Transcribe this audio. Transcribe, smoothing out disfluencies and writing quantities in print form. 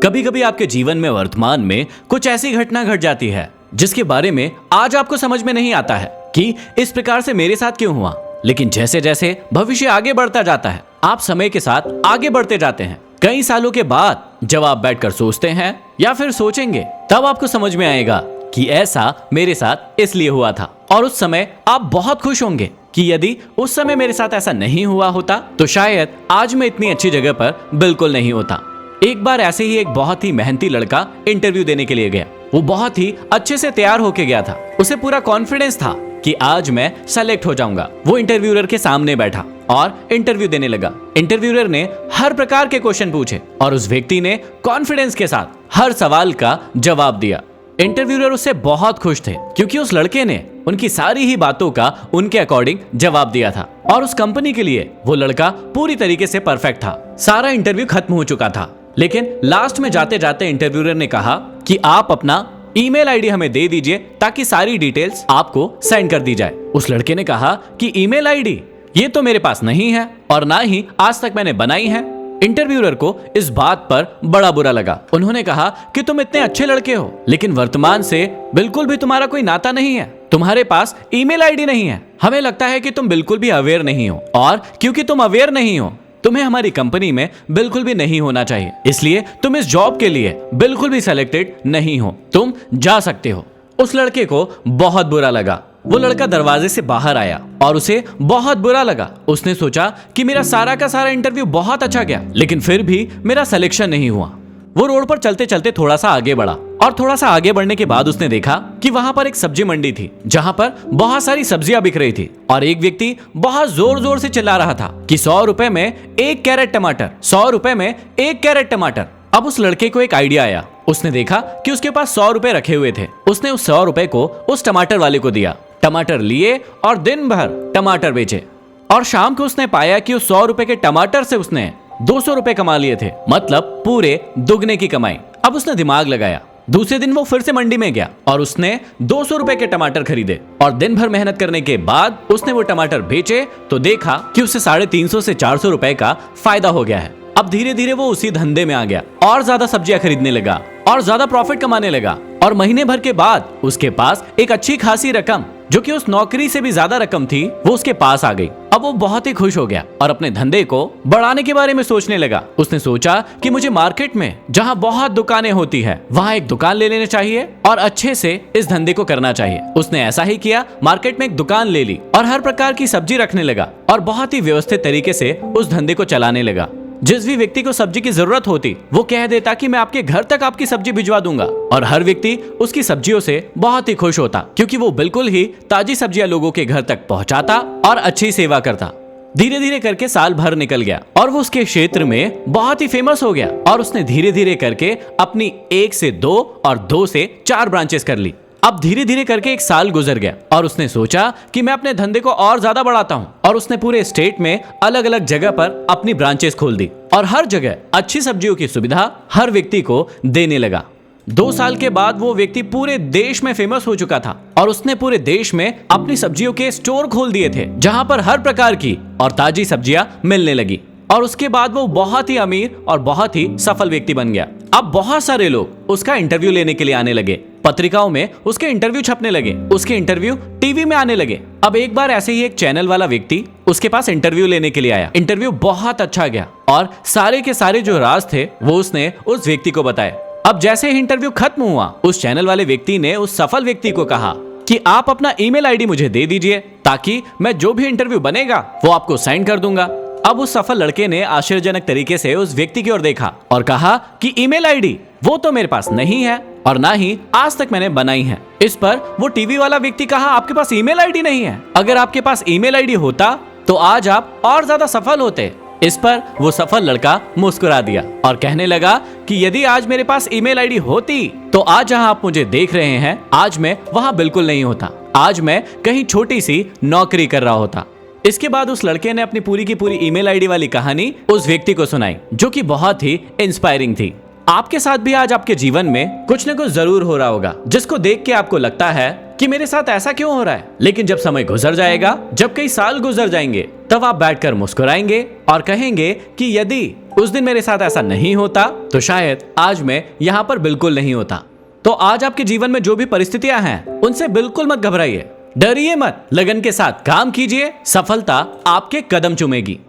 कभी कभी आपके जीवन में वर्तमान में कुछ ऐसी घटना घट जाती है जिसके बारे में आज आपको समझ में नहीं आता है कि इस प्रकार से मेरे साथ क्यों हुआ। लेकिन जैसे जैसे भविष्य आगे बढ़ता जाता है, आप समय के साथ आगे बढ़ते जाते हैं। कई सालों के बाद जब आप बैठकर सोचते हैं या फिर सोचेंगे, तब आपको समझ में आएगा कि ऐसा मेरे साथ इसलिए हुआ था। और उस समय आप बहुत खुश होंगे कि यदि उस समय मेरे साथ ऐसा नहीं हुआ होता तो शायद आज मैं इतनी अच्छी जगह पर बिल्कुल नहीं होता। एक बार ऐसे ही एक बहुत ही मेहनती लड़का इंटरव्यू देने के लिए गया। वो बहुत ही अच्छे से तैयार होके गया था। उसे पूरा कॉन्फिडेंस था कि आज मैं सेलेक्ट हो जाऊंगा। वो इंटरव्यूअर के सामने बैठा और इंटरव्यू देने लगा। इंटरव्यूअर ने हर प्रकार के क्वेश्चन पूछे और उस व्यक्ति ने कॉन्फिडेंस के साथ हर सवाल का जवाब दिया। इंटरव्यूअर उससे बहुत खुश थे क्योंकि उस लड़के ने उनकी सारी ही बातों का उनके अकॉर्डिंग जवाब दिया था और उस कंपनी के लिए वो लड़का पूरी तरीके से परफेक्ट था। सारा इंटरव्यू खत्म हो चुका था, लेकिन लास्ट में जाते जाते इंटरव्यूअर ने कहा कि आप अपना ईमेल आईडी हमें दे दीजिए ताकि सारी डिटेल्स आपको सेंड कर दी जाए। उस लड़के ने कहा कि ईमेल आईडी ये तो मेरे पास नहीं है और ना ही आज तक मैंने बनाई है। इंटरव्यूअर को इस बात पर बड़ा बुरा लगा। उन्होंने कहा कि तुम इतने अच्छे लड़के हो, लेकिन वर्तमान से बिल्कुल भी तुम्हारा कोई नाता नहीं है। तुम्हारे पास ईमेल आईडी नहीं है। हमें लगता है कि तुम बिल्कुल भी अवेयर नहीं हो, और क्योंकि तुम अवेयर नहीं हो, तुम्हें हमारी कंपनी में बिल्कुल भी नहीं होना चाहिए। इसलिए तुम इस जॉब के लिए बिल्कुल भी सिलेक्टेड नहीं हो। तुम जा सकते हो। उस लड़के को बहुत बुरा लगा। वो लड़का दरवाजे से बाहर आया और उसे बहुत बुरा लगा। उसने सोचा कि मेरा सारा का सारा इंटरव्यू बहुत अच्छा गया, लेकिन फिर भी मेरा सिलेक्शन नहीं हुआ। वो रोड पर चलते चलते थोड़ा सा आगे बढ़ा और थोड़ा सा आगे बढ़ने के बाद उसने देखा कि वहां पर एक सब्जी मंडी थी जहां पर बहुत सारी सब्जियां बिक रही थी और एक व्यक्ति बहुत जोर जोर से चिल्ला रहा था कि 100 रुपए में 1 कैरेट टमाटर, 100 रुपए में 1 कैरेट टमाटर। अब उस लड़के को एक आइडिया आया। उसने देखा कि उसके पास 100 रुपए रखे हुए थे। उसने उस 100 रुपए को उस टमाटर वाले को दिया। टमाटर लिए और दिन भर टमाटर बेचे और शाम को उसने पाया कि उस 100 रुपए के टमाटर से उसने 200 रुपए कमा लिए थे, मतलब पूरे दुगने की कमाई। अब उसने दिमाग लगाया। दूसरे दिन वो फिर से मंडी में गया और उसने 200 रुपए के टमाटर खरीदे और दिन भर मेहनत करने के बाद उसने वो टमाटर बेचे तो देखा कि उसे 350 से 400 रुपए का फायदा हो गया है। अब धीरे धीरे वो उसी धंधे में आ गया और ज्यादा सब्जियां खरीदने लगा और ज्यादा प्रॉफिट कमाने लगा और महीने भर के बाद उसके पास एक अच्छी खासी रकम, जो कि उस नौकरी से भी ज्यादा रकम थी, वो उसके पास आ गई। अब वो बहुत ही खुश हो गया और अपने धंधे को बढ़ाने के बारे में सोचने लगा। उसने सोचा कि मुझे मार्केट में जहां बहुत दुकानें होती है वहां एक दुकान ले लेनी चाहिए और अच्छे से इस धंधे को करना चाहिए। उसने ऐसा ही किया। मार्केट में एक दुकान ले ली और हर प्रकार की सब्जी रखने लगा और बहुत ही व्यवस्थित तरीके से उस धंधे को चलाने लगा। जिस भी व्यक्ति को सब्जी की जरूरत होती वो कह देता कि मैं आपके घर तक आपकी सब्जी भिजवा दूंगा और हर व्यक्ति उसकी सब्जियों से बहुत ही खुश होता क्योंकि वो बिल्कुल ही ताजी सब्जियां लोगों के घर तक पहुंचाता और अच्छी सेवा करता। धीरे धीरे करके साल भर निकल गया और वो उसके क्षेत्र में बहुत ही फेमस हो गया और उसने धीरे धीरे करके अपनी 1 से 2 और 2 से 4 ब्रांचेस कर ली। अब धीरे धीरे करके 1 साल गुजर गया और उसने सोचा कि मैं अपने धंधे को और ज्यादा बढ़ाता हूँ और उसने पूरे स्टेट में अलग अलग जगह पर अपनी ब्रांचेस खोल दी और हर जगह अच्छी सब्जियों की सुविधा हर व्यक्ति को देने लगा। 2 साल के बाद वो व्यक्ति पूरे देश में फेमस हो चुका था और उसने पूरे देश में अपनी सब्जियों के स्टोर खोल दिए थे जहां पर हर प्रकार की और ताजी सब्जियां मिलने लगी और उसके बाद वो बहुत ही अमीर और बहुत ही सफल व्यक्ति बन गया। अब बहुत सारे लोग उसका इंटरव्यू लेने के लिए आने लगे। पत्रिकाओं में उसके इंटरव्यू छपने लगे, उसके इंटरव्यू टीवी में आने लगे। अब एक बार ऐसे ही एक चैनल वाला व्यक्ति उसके पास इंटरव्यू लेने के लिए आया। इंटरव्यू बहुत अच्छा गया और सारे के सारे जो राज थे वो उसने उस व्यक्ति को बताए। अब जैसे ही इंटरव्यू खत्म हुआ, उस चैनल वाले व्यक्ति ने उस सफल व्यक्ति को कहा कि आप अपना ईमेल आईडी मुझे दे दीजिए ताकि मैं जो भी इंटरव्यू बनेगा वो आपको सेंड कर दूंगा। अब उस सफल लड़के ने आश्चर्यजनक तरीके से उस व्यक्ति की ओर देखा और कहा कि ईमेल आईडी वो तो मेरे पास नहीं है और ना ही आज तक मैंने बनाई है। इस पर वो टीवी वाला व्यक्ति कहा, आपके पास ईमेल आईडी नहीं है? अगर आपके पास ईमेल आईडी होता तो आज आप और ज्यादा सफल होते। इस पर वो सफल लड़का मुस्कुरा दिया और कहने लगा कि यदि आज मेरे पास ईमेल आईडी होती तो आज जहां आप मुझे देख रहे हैं आज मैं वहां बिल्कुल नहीं होता। आज मैं कहीं छोटी सी नौकरी कर रहा होता। इसके बाद उस लड़के ने अपनी पूरी की पूरी ईमेल आईडी वाली कहानी उस व्यक्ति को सुनाई, जो कि बहुत ही इंस्पायरिंग थी। आपके साथ भी आज आपके जीवन में कुछ न कुछ जरूर हो रहा होगा जिसको देख के आपको लगता है कि मेरे साथ ऐसा क्यों हो रहा है। लेकिन जब समय गुजर जाएगा, जब कई साल गुजर जाएंगे, तब आप बैठकर मुस्कुराएंगे और कहेंगे कि यदि उस दिन मेरे साथ ऐसा नहीं होता तो शायद आज मैं यहाँ पर बिल्कुल नहीं होता। तो आज आपके जीवन में जो भी परिस्थितियां हैं, उनसे बिल्कुल मत घबराइए, डरिए मत, लगन के साथ काम कीजिए, सफलता आपके कदम चूमेगी।